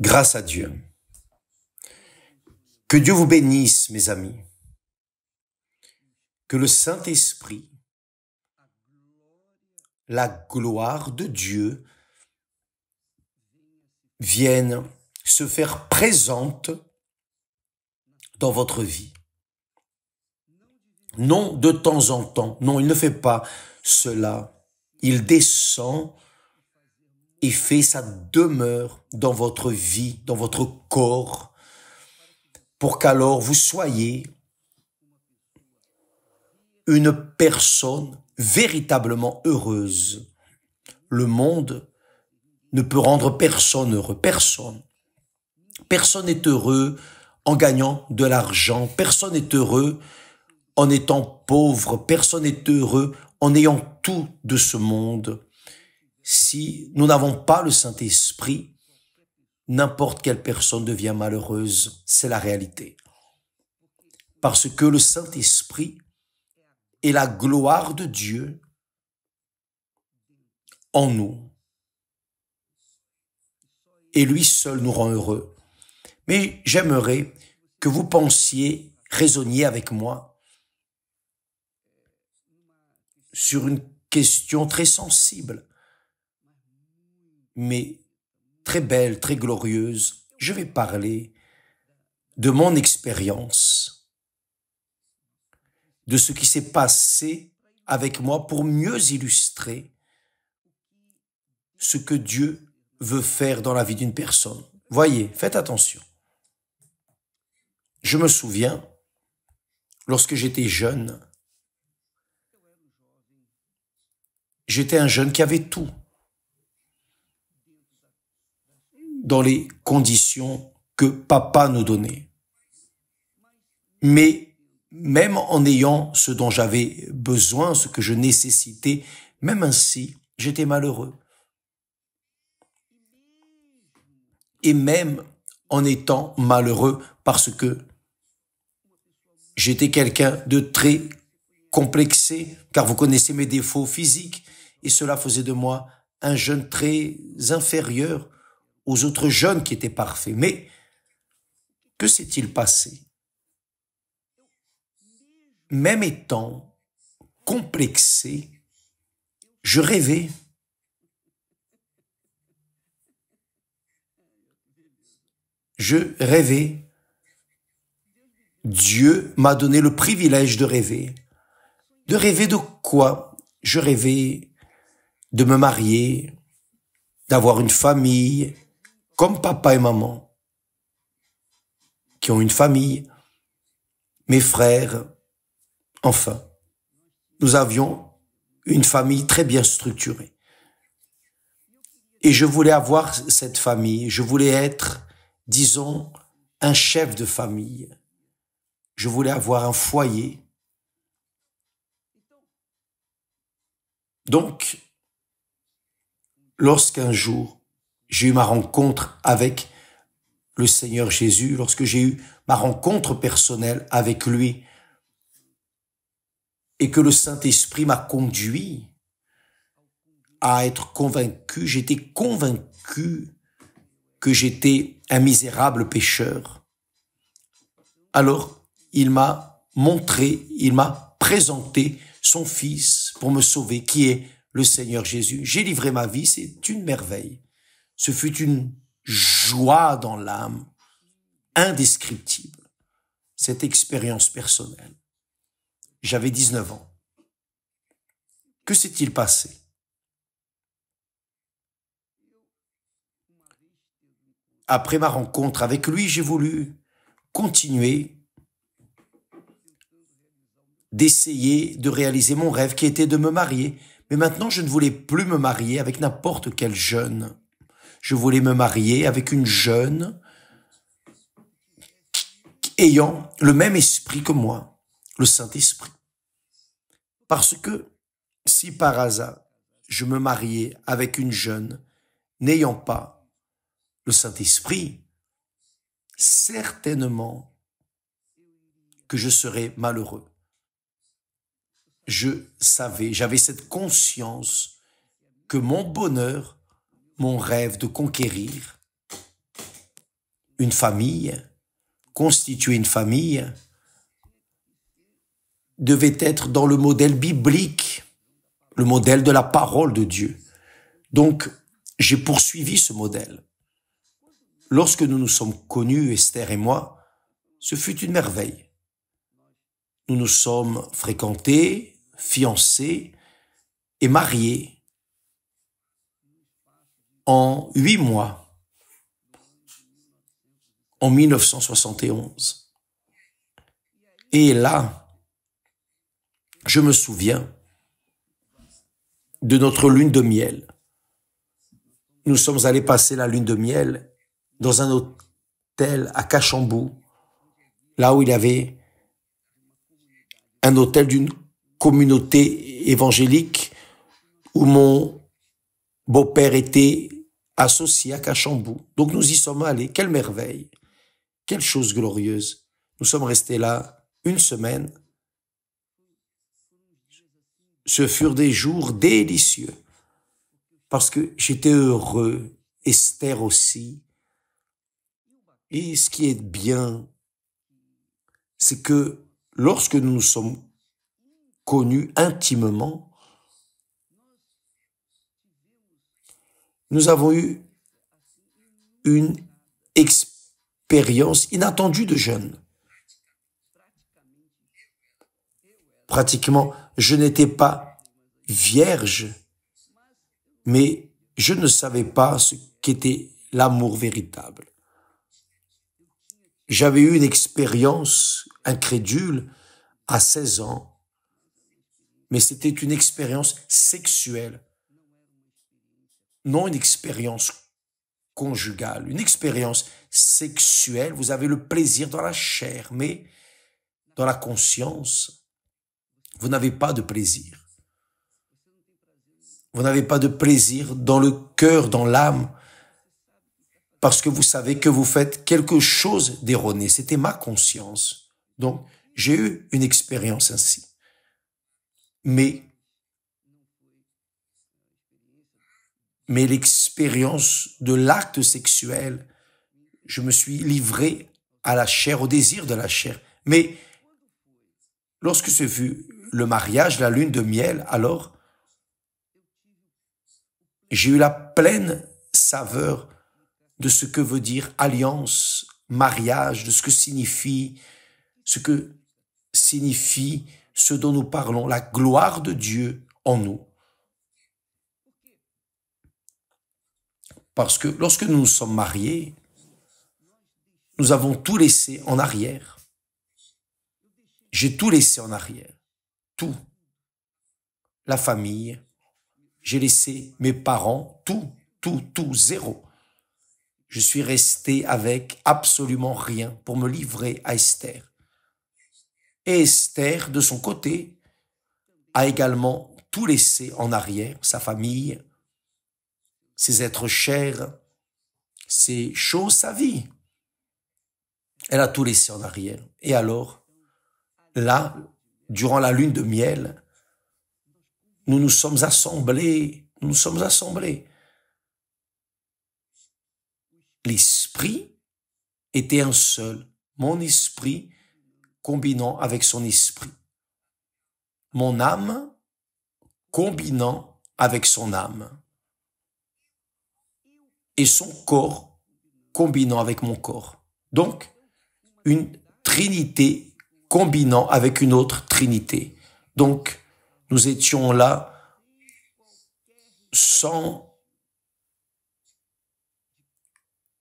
Grâce à Dieu. Que Dieu vous bénisse, mes amis. Que le Saint-Esprit, la gloire de Dieu, vienne se faire présente dans votre vie. Non de temps en temps, non, il ne fait pas cela. Il descend et fait sa demeure dans votre vie, dans votre corps, pour qu'alors vous soyez une personne véritablement heureuse. Le monde ne peut rendre personne heureux, personne. Personne n'est heureux en gagnant de l'argent, personne n'est heureux en étant pauvre, personne n'est heureux en ayant tout de ce monde. Si nous n'avons pas le Saint-Esprit, n'importe quelle personne devient malheureuse, c'est la réalité. Parce que le Saint-Esprit est la gloire de Dieu en nous. Et lui seul nous rend heureux. Mais j'aimerais que vous pensiez, raisonniez avec moi sur une question très sensible, mais très belle, très glorieuse. Je vais parler de mon expérience, de ce qui s'est passé avec moi pour mieux illustrer ce que Dieu veut faire dans la vie d'une personne. Voyez, faites attention. Je me souviens, lorsque j'étais jeune, j'étais un jeune qui avait tout, dans les conditions que papa nous donnait. Mais même en ayant ce dont j'avais besoin, ce que je nécessitais, même ainsi, j'étais malheureux. Et même en étant malheureux parce que j'étais quelqu'un de très complexé, car vous connaissez mes défauts physiques, et cela faisait de moi un jeune très inférieur aux autres jeunes qui étaient parfaits. Mais que s'est-il passé? Même étant complexé, je rêvais. Je rêvais. Dieu m'a donné le privilège de rêver. De rêver de quoi? Je rêvais de me marier, d'avoir une famille, comme papa et maman, qui ont une famille, mes frères, enfin, nous avions une famille très bien structurée. Et je voulais avoir cette famille, je voulais être, disons, un chef de famille. Je voulais avoir un foyer. Donc, lorsqu'un jour, j'ai eu ma rencontre avec le Seigneur Jésus, lorsque j'ai eu ma rencontre personnelle avec lui, et que le Saint-Esprit m'a conduit à être convaincu, j'étais convaincu que j'étais un misérable pécheur. Alors, il m'a montré, il m'a présenté son Fils pour me sauver, qui est le Seigneur Jésus. J'ai livré ma vie, c'est une merveille. Ce fut une joie dans l'âme, indescriptible, cette expérience personnelle. J'avais 19 ans. Que s'est-il passé? Après ma rencontre avec lui, j'ai voulu continuer d'essayer de réaliser mon rêve qui était de me marier. Mais maintenant, je ne voulais plus me marier avec n'importe quel jeune. Je voulais me marier avec une jeune ayant le même esprit que moi, le Saint-Esprit. Parce que si par hasard, je me mariais avec une jeune n'ayant pas le Saint-Esprit, certainement que je serais malheureux. Je savais, j'avais cette conscience que mon bonheur, mon rêve de conquérir, une famille, constituer une famille, devait être dans le modèle biblique, le modèle de la parole de Dieu. Donc, j'ai poursuivi ce modèle. Lorsque nous nous sommes connus, Esther et moi, ce fut une merveille. Nous nous sommes fréquentés, fiancés et mariés en 8 mois, en 1971. Et là, je me souviens de notre lune de miel. Nous sommes allés passer la lune de miel dans un hôtel à Cachambou, là où il y avait un hôtel d'une communauté évangélique où mon beau-père était associé à Cachambou. Donc nous y sommes allés. Quelle merveille! Quelle chose glorieuse! Nous sommes restés là 1 semaine. Ce furent des jours délicieux parce que j'étais heureux, Esther aussi. Et ce qui est bien, c'est que lorsque nous nous sommes connus intimement, nous avons eu une expérience inattendue de jeûne. Pratiquement, je n'étais pas vierge, mais je ne savais pas ce qu'était l'amour véritable. J'avais eu une expérience incrédule à 16 ans, mais c'était une expérience sexuelle, non une expérience conjugale, une expérience sexuelle. Vous avez le plaisir dans la chair, mais dans la conscience, vous n'avez pas de plaisir. Vous n'avez pas de plaisir dans le cœur, dans l'âme, parce que vous savez que vous faites quelque chose d'erroné. C'était ma conscience. Donc, j'ai eu une expérience ainsi. Mais l'expérience de l'acte sexuel, je me suis livré à la chair, au désir de la chair. Mais lorsque ce fut le mariage, la lune de miel, alors j'ai eu la pleine saveur de ce que veut dire alliance, mariage, de ce que signifie ce dont nous parlons, la gloire de Dieu en nous. Parce que lorsque nous nous sommes mariés, nous avons tout laissé en arrière. J'ai tout laissé en arrière. Tout. La famille. J'ai laissé mes parents. Tout, zéro. Je suis resté avec absolument rien pour me livrer à Esther. Et Esther, de son côté, a également tout laissé en arrière, sa famille, ses êtres chers, ses choses, sa vie. Elle a tout laissé en arrière. Et alors, là, durant la lune de miel, nous nous sommes assemblés. L'esprit était un seul. Mon esprit combinant avec son esprit. Mon âme combinant avec son âme. Et son corps combinant avec mon corps. Donc, une trinité combinant avec une autre trinité. Donc, nous étions là sans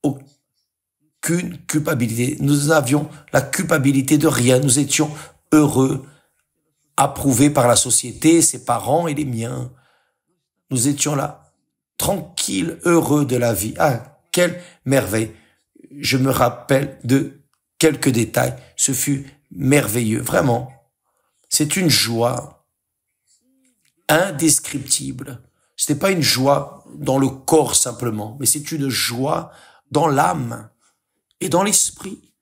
aucune culpabilité. Nous avions la culpabilité de rien. Nous étions heureux, approuvés par la société, ses parents et les miens. Nous étions là, tranquilles, heureux de la vie. Ah, quelle merveille! Je me rappelle de quelques détails. Ce fut merveilleux, vraiment. C'est une joie indescriptible. Ce n'est pas une joie dans le corps simplement, mais c'est une joie dans l'âme et dans l'esprit.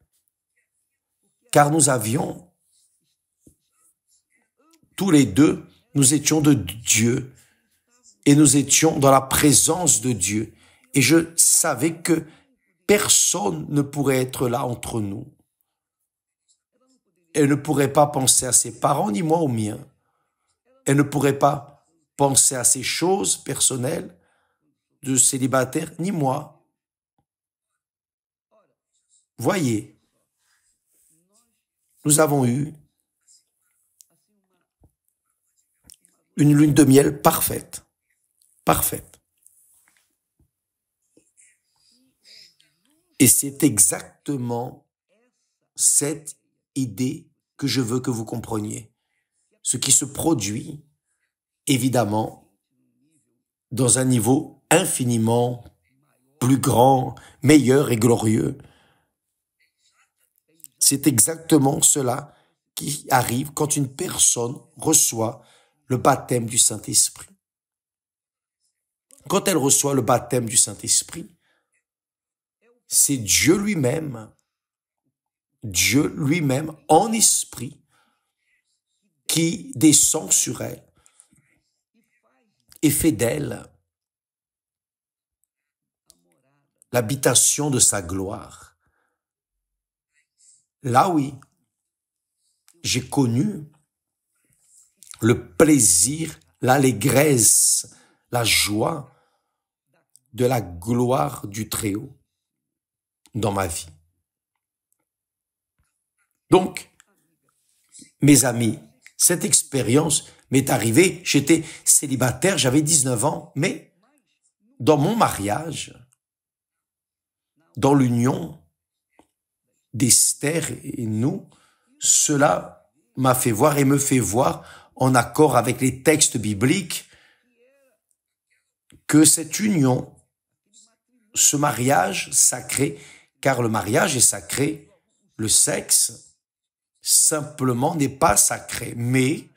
Car nous avions, tous les deux, nous étions de Dieu et nous étions dans la présence de Dieu. Et je savais que personne ne pourrait être là entre nous. Elle ne pourrait pas penser à ses parents, ni moi aux miens. Elle ne pourrait pas penser à ses choses personnelles de célibataire, ni moi. Voyez, nous avons eu une lune de miel parfaite. Parfaite. Et c'est exactement cette idée que je veux que vous compreniez. Ce qui se produit, évidemment, dans un niveau infiniment plus grand, meilleur et glorieux. C'est exactement cela qui arrive quand une personne reçoit le baptême du Saint-Esprit. Quand elle reçoit le baptême du Saint-Esprit, c'est Dieu lui-même en esprit, qui descend sur elle et fait d'elle l'habitation de sa gloire. Là, oui, j'ai connu le plaisir, l'allégresse, la joie de la gloire du Très-Haut dans ma vie. Donc, mes amis, cette expérience m'est arrivée, j'étais célibataire, j'avais 19 ans, mais dans mon mariage, dans l'union d'Esther et nous, cela m'a fait voir et me fait voir, en accord avec les textes bibliques, que cette union, ce mariage sacré, car le mariage est sacré, le sexe simplement n'est pas sacré, mais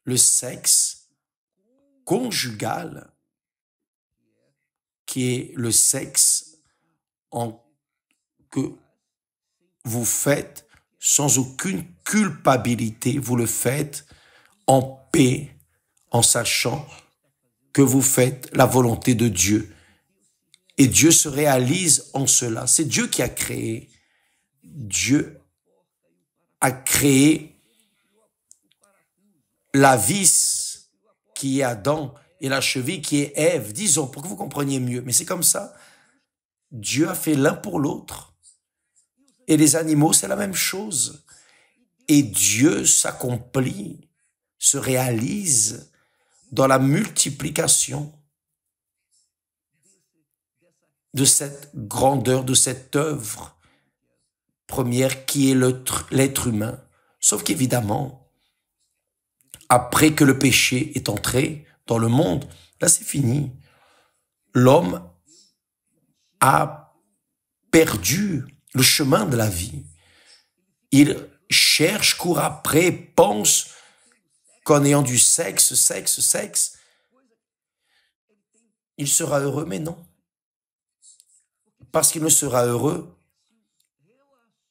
le sexe conjugal, qui est le sexe que vous faites sans aucune culpabilité, vous le faites en paix, en sachant que vous faites la volonté de Dieu. Et Dieu se réalise en cela. C'est Dieu qui a créé. Dieu a créé la vis qui est Adam et la cheville qui est Ève. Disons, pour que vous compreniez mieux. Mais c'est comme ça. Dieu a fait l'un pour l'autre. Et les animaux, c'est la même chose. Et Dieu s'accomplit, se réalise dans la multiplication de cette grandeur, de cette œuvre première qui est l'être humain. Sauf qu'évidemment, après que le péché est entré dans le monde, là c'est fini. L'homme a perdu le chemin de la vie. Il cherche, court après, pense qu'en ayant du sexe, il sera heureux, mais non. Parce qu'il ne sera heureux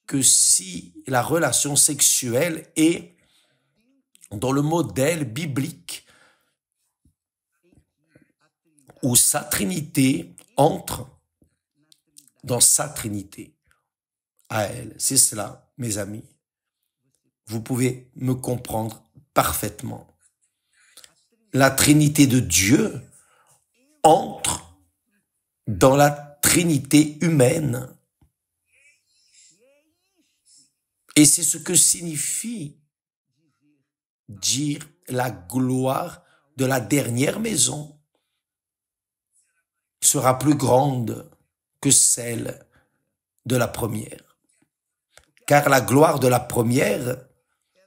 que si la relation sexuelle est dans le modèle biblique où sa Trinité entre dans sa Trinité à elle. C'est cela, mes amis. Vous pouvez me comprendre parfaitement. La Trinité de Dieu entre dans la Trinité humaine. Et c'est ce que signifie dire la gloire de la dernière maison sera plus grande que celle de la première. Car la gloire de la première,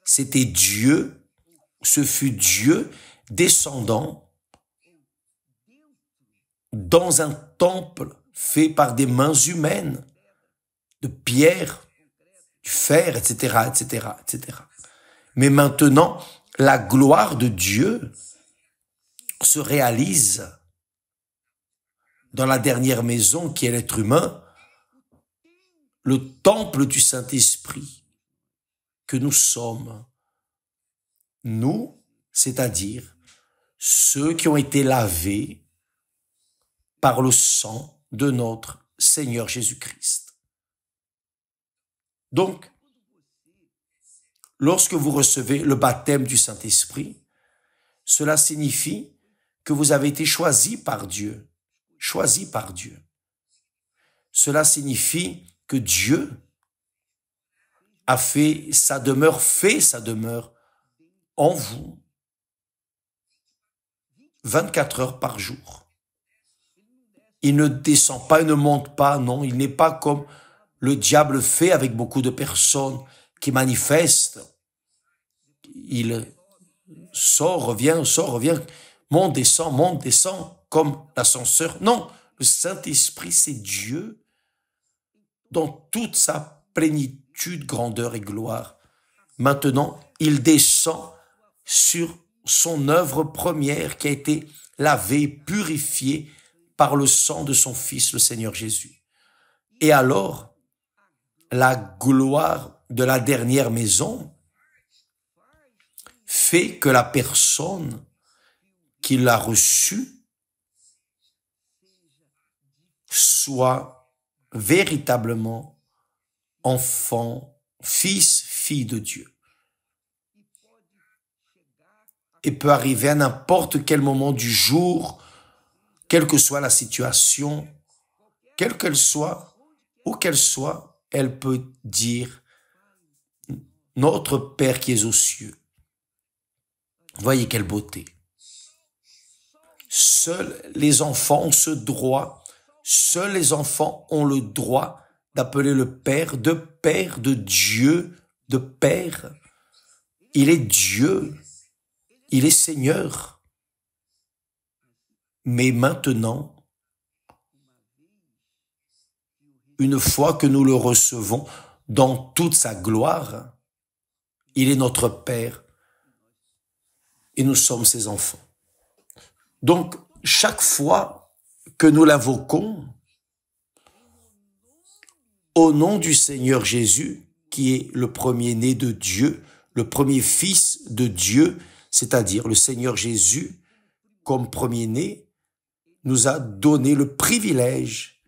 c'était Dieu, ce fut Dieu descendant dans un temple fait par des mains humaines, de pierre, du fer, etc., etc., etc. Mais maintenant, la gloire de Dieu se réalise dans la dernière maison qui est l'être humain, le temple du Saint-Esprit que nous sommes. Nous, c'est-à-dire ceux qui ont été lavés par le sang de notre Seigneur Jésus-Christ. Donc, lorsque vous recevez le baptême du Saint-Esprit, cela signifie que vous avez été choisi par Dieu. Choisi par Dieu. Cela signifie que Dieu a fait sa demeure en vous 24 heures par jour. Il ne descend pas, il ne monte pas, non, il n'est pas comme le diable fait avec beaucoup de personnes qui manifestent. Il sort, revient, monte, descend, comme l'ascenseur. Non, le Saint-Esprit, c'est Dieu dans toute sa plénitude, grandeur et gloire. Maintenant, il descend sur son œuvre première qui a été lavée, purifiée par le sang de son Fils, le Seigneur Jésus. Et alors, la gloire de la dernière maison fait que la personne qui l'a reçue soit véritablement enfant, fils, fille de Dieu. Et peut arriver à n'importe quel moment du jour, quelle que soit la situation, quelle qu'elle soit, où qu'elle soit, elle peut dire « Notre Père qui es aux cieux ». Voyez quelle beauté. Seuls les enfants ont ce droit, seuls les enfants ont le droit d'appeler le Père de Dieu, de Père. Il est Dieu, il est Seigneur. Mais maintenant, une fois que nous le recevons dans toute sa gloire, il est notre Père et nous sommes ses enfants. Donc, chaque fois que nous l'invoquons, au nom du Seigneur Jésus, qui est le premier-né de Dieu, le premier fils de Dieu, c'est-à-dire le Seigneur Jésus, comme premier-né, nous a donné le privilège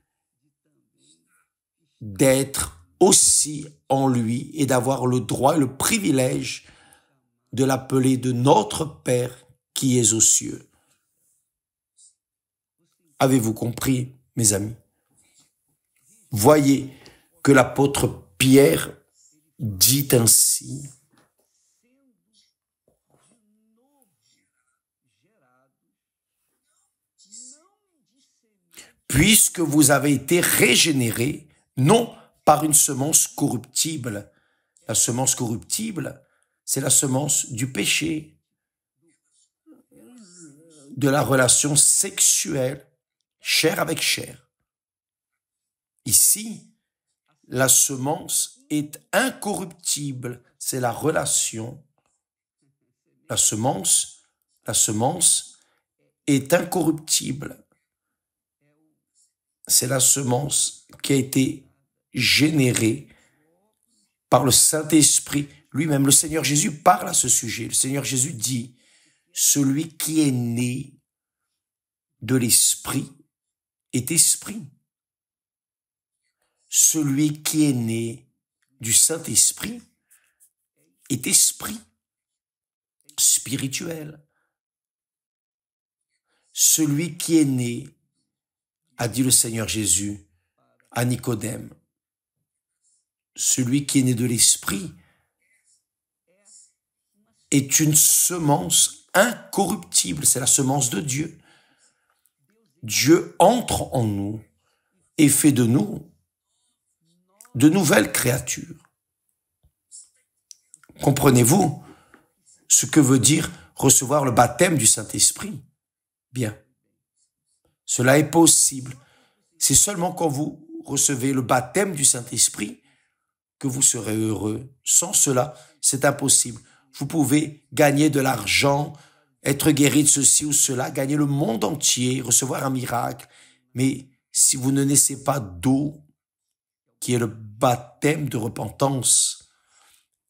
d'être aussi en lui et d'avoir le droit et le privilège de l'appeler de notre Père qui est aux cieux. Avez-vous compris, mes amis? Voyez que l'apôtre Pierre dit ainsi: puisque vous avez été régénérés, non par une semence corruptible. La semence corruptible, c'est la semence du péché, de la relation sexuelle, chair avec chair. Ici, la semence est incorruptible, c'est la relation. La semence est incorruptible. C'est la semence qui a été générée par le Saint-Esprit lui-même. Le Seigneur Jésus parle à ce sujet. Le Seigneur Jésus dit, celui qui est né de l'Esprit est esprit. Celui qui est né du Saint-Esprit est esprit spirituel. Celui qui est né, a dit le Seigneur Jésus à Nicodème, celui qui est né de l'Esprit est une semence incorruptible, c'est la semence de Dieu. Dieu entre en nous et fait de nous de nouvelles créatures. Comprenez-vous ce que veut dire recevoir le baptême du Saint-Esprit? Bien. Cela est possible. C'est seulement quand vous recevez le baptême du Saint-Esprit que vous serez heureux. Sans cela, c'est impossible. Vous pouvez gagner de l'argent, être guéri de ceci ou cela, gagner le monde entier, recevoir un miracle. Mais si vous ne naissez pas d'eau, qui est le baptême de repentance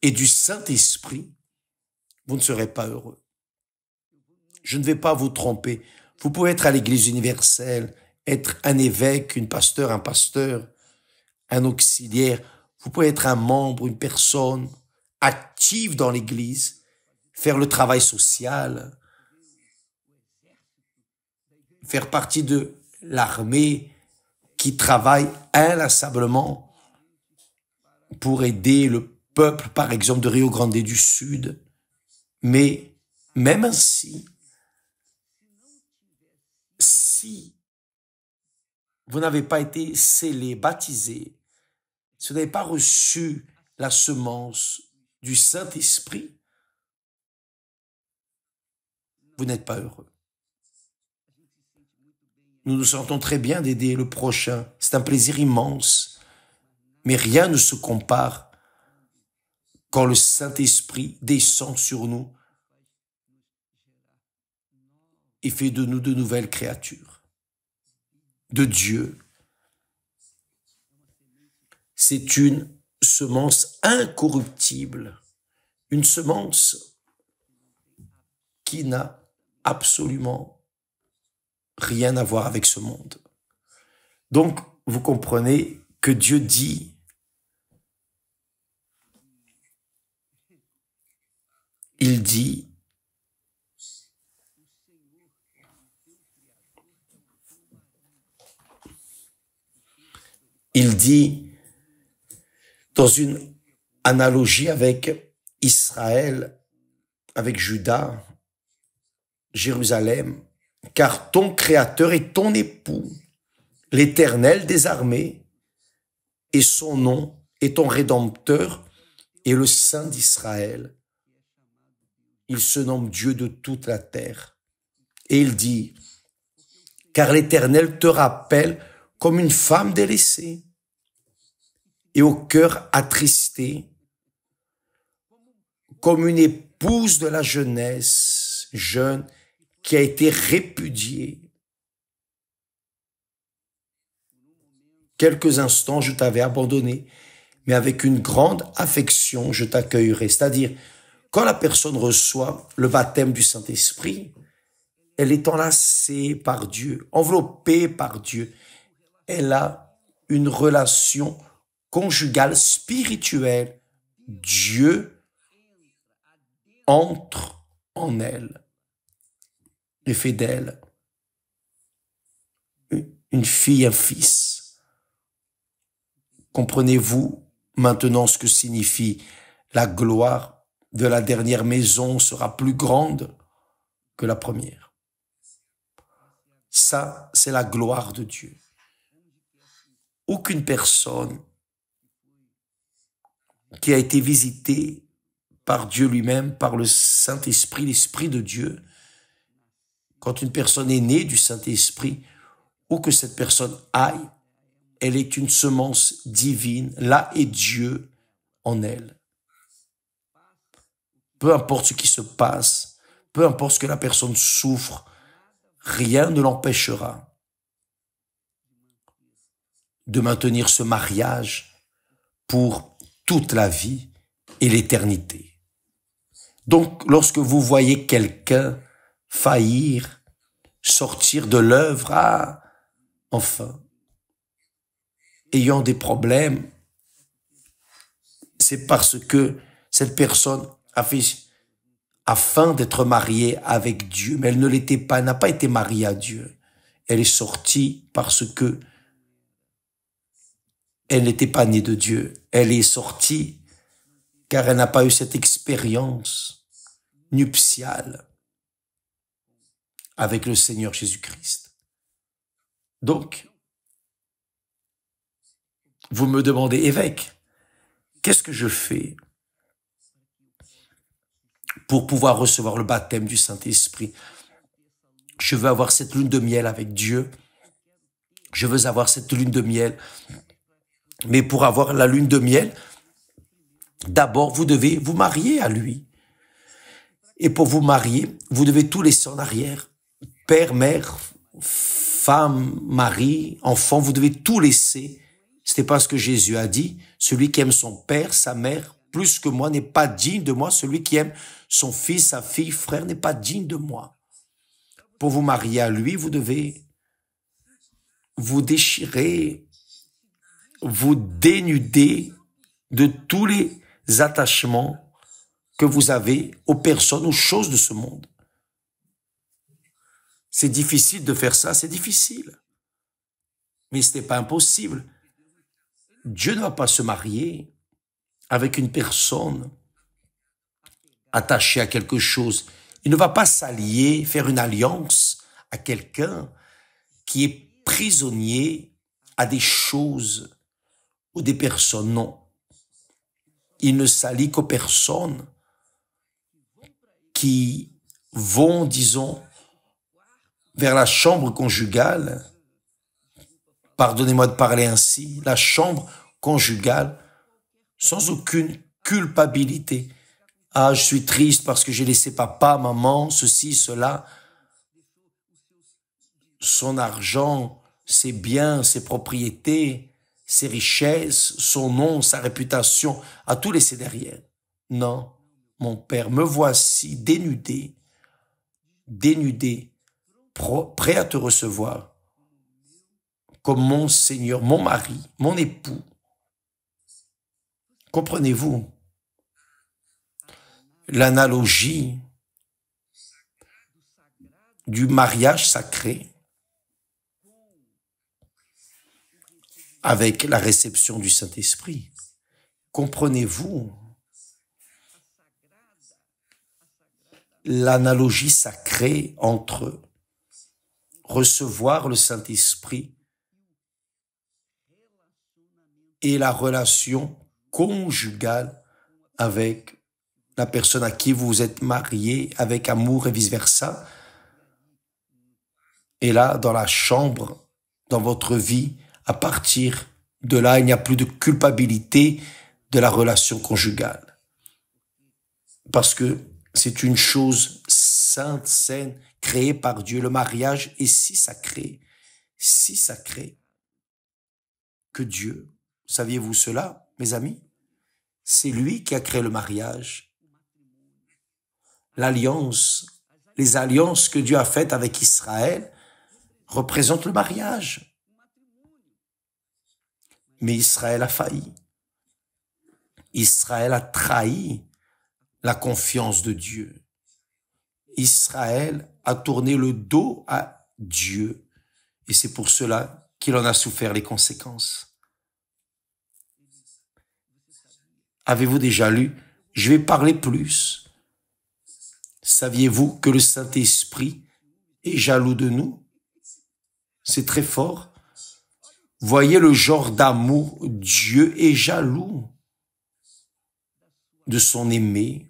et du Saint-Esprit, vous ne serez pas heureux. Je ne vais pas vous tromper. Vous pouvez être à l'Église universelle être un évêque, un pasteur, un auxiliaire. Vous pouvez être un membre, une personne active dans l'Église, faire le travail social, faire partie de l'armée qui travaille inlassablement pour aider le peuple, par exemple, de Rio Grande du Sud. Mais même ainsi, si vous n'avez pas été scellé, baptisé, si vous n'avez pas reçu la semence du Saint-Esprit, vous n'êtes pas heureux. Nous nous sentons très bien d'aider le prochain. C'est un plaisir immense. Mais rien ne se compare quand le Saint-Esprit descend sur nous et fait de nous de nouvelles créatures, de Dieu. C'est une semence incorruptible, une semence qui n'a absolument rien à voir avec ce monde. Donc, vous comprenez que Dieu dit, il dit, dans une analogie avec Israël, avec Juda, Jérusalem, car ton Créateur est ton époux, l'Éternel des armées, et son nom est ton Rédempteur et le Saint d'Israël. Il se nomme Dieu de toute la terre. Et il dit, car l'Éternel te rappelle comme une femme délaissée et au cœur attristé, comme une épouse de la jeunesse, jeune, qui a été répudiée. Quelques instants, je t'avais abandonné, mais avec une grande affection, je t'accueillerai. C'est-à-dire, quand la personne reçoit le baptême du Saint-Esprit, elle est enlacée par Dieu, enveloppée par Dieu. Elle a une relation conjugale, spirituelle. Dieu entre en elle et fait d'elle une fille, un fils. Comprenez-vous maintenant ce que signifie la gloire de la dernière maison sera plus grande que la première. Ça, c'est la gloire de Dieu. Aucune personne qui a été visitée par Dieu lui-même, par le Saint-Esprit, l'Esprit de Dieu, quand une personne est née du Saint-Esprit, où que cette personne aille, elle est une semence divine, là est Dieu en elle. Peu importe ce qui se passe, peu importe ce que la personne souffre, rien ne l'empêchera de maintenir ce mariage pour toute la vie et l'éternité. Donc, lorsque vous voyez quelqu'un faillir, sortir de l'œuvre, enfin, ayant des problèmes, c'est parce que cette personne a fait afin d'être mariée avec Dieu, mais elle ne l'était pas, elle n'a pas été mariée à Dieu. Elle est sortie parce que elle n'était pas née de Dieu. Elle est sortie car elle n'a pas eu cette expérience nuptiale avec le Seigneur Jésus-Christ. Donc, vous me demandez, évêque, qu'est-ce que je fais pour pouvoir recevoir le baptême du Saint-Esprit? Je veux avoir cette lune de miel avec Dieu. Je veux avoir cette lune de miel. Mais pour avoir la lune de miel, d'abord, vous devez vous marier à lui. Et pour vous marier, vous devez tout laisser en arrière. Père, mère, femme, mari, enfant, vous devez tout laisser. C'était pas ce que Jésus a dit. Celui qui aime son père, sa mère, plus que moi, n'est pas digne de moi. Celui qui aime son fils, sa fille, frère, n'est pas digne de moi. Pour vous marier à lui, vous devez vous déchirez, vous dénudez de tous les attachements que vous avez aux personnes, aux choses de ce monde. C'est difficile de faire ça, c'est difficile. Mais ce n'est pas impossible. Dieu ne va pas se marier avec une personne attachée à quelque chose. Il ne va pas s'allier, faire une alliance à quelqu'un qui est prisonnier à des choses ou des personnes. Non. Il ne s'allie qu'aux personnes qui vont, disons, vers la chambre conjugale. Pardonnez-moi de parler ainsi, la chambre conjugale, sans aucune culpabilité. Ah, je suis triste parce que j'ai laissé papa, maman, ceci, cela. Son argent, ses biens, ses propriétés, ses richesses, son nom, sa réputation, à tout laisser derrière. Non, mon Père, me voici dénudé, prêt à te recevoir comme mon Seigneur, mon mari, mon époux. Comprenez-vous l'analogie du mariage sacré avec la réception du Saint-Esprit? Comprenez-vous l'analogie sacrée entre recevoir le Saint-Esprit et la relation conjugale avec la personne à qui vous vous êtes marié avec amour et vice-versa? Et là, dans la chambre, dans votre vie, à partir de là, il n'y a plus de culpabilité de la relation conjugale. Parce que c'est une chose sainte, saine, créée par Dieu. Le mariage est si sacré que Dieu, saviez-vous cela, mes amis? C'est lui qui a créé le mariage. L'alliance, les alliances que Dieu a faites avec Israël représentent le mariage. Mais Israël a failli. Israël a trahi la confiance de Dieu. Israël a tourné le dos à Dieu. Et c'est pour cela qu'il en a souffert les conséquences. Avez-vous déjà lu? Je vais parler plus. Saviez-vous que le Saint-Esprit est jaloux de nous? C'est très fort. Voyez le genre d'amour. Dieu est jaloux de son aimé,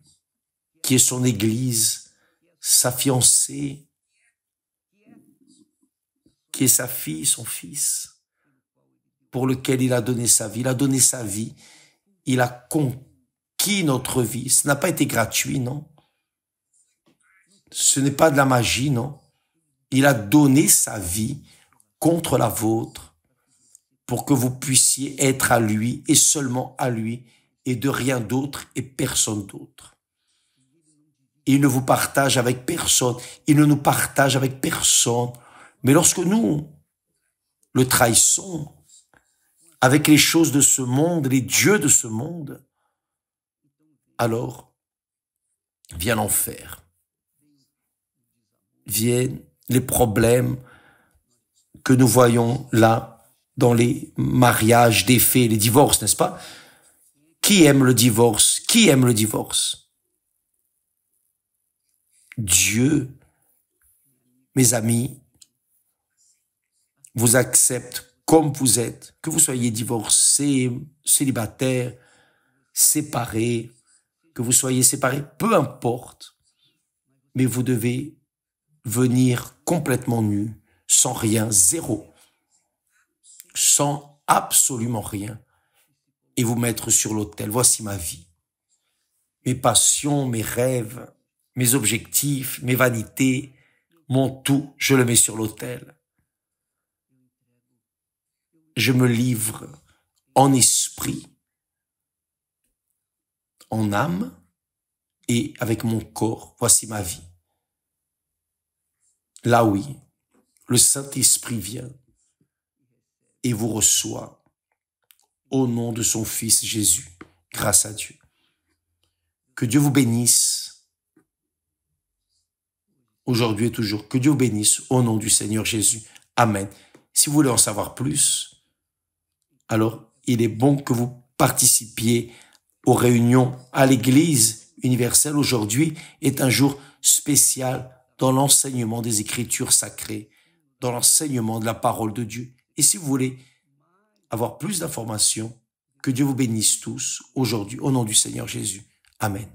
qui est son Église, sa fiancée, qui est sa fille, son fils, pour lequel il a donné sa vie. Il a donné sa vie. Il a conquis notre vie. Ce n'a pas été gratuit, non? Ce n'est pas de la magie, non? Il a donné sa vie contre la vôtre pour que vous puissiez être à lui et seulement à lui et de rien d'autre et personne d'autre. Il ne vous partage avec personne. Il ne nous partage avec personne. Mais lorsque nous le trahissons avec les choses de ce monde, les dieux de ce monde, alors vient l'enfer. Viennent les problèmes que nous voyons là dans les mariages défaits, les divorces, n'est-ce pas? Qui aime le divorce? Qui aime le divorce? Dieu, mes amis, vous accepte comme vous êtes, que vous soyez divorcé, célibataire, séparé, que vous soyez séparé, peu importe, mais vous devez venir complètement nu, sans rien, zéro, sans absolument rien, et vous mettre sur l'autel. Voici ma vie, mes passions, mes rêves, mes objectifs, mes vanités, mon tout, je le mets sur l'autel. Je me livre en esprit, en âme et avec mon corps. Voici ma vie. Là oui, le Saint-Esprit vient et vous reçoit au nom de son Fils Jésus, grâce à Dieu. Que Dieu vous bénisse aujourd'hui et toujours. Que Dieu vous bénisse au nom du Seigneur Jésus. Amen. Si vous voulez en savoir plus, alors il est bon que vous participiez aux réunions à l'Église universelle. Aujourd'hui est un jour spécial dans l'enseignement des Écritures sacrées, dans l'enseignement de la parole de Dieu. Et si vous voulez avoir plus d'informations, que Dieu vous bénisse tous aujourd'hui au nom du Seigneur Jésus. Amen.